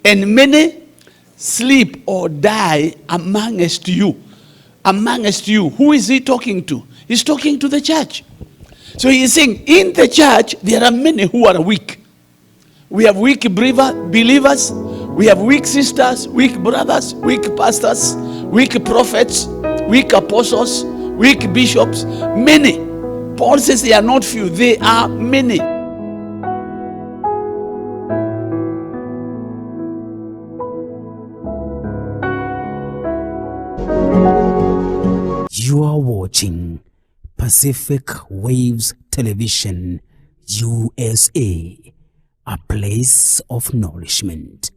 And many sleep or die amongst you. Amongst you. Who is he talking to? He's talking to the church. So he is saying, in the church, there are many who are weak. We have weak believers. We have weak sisters, weak brothers, weak pastors, weak prophets, weak apostles, weak bishops. Many. Paul says they are not few, they are many. You are watching Pacific Waves Television USA, a place of nourishment.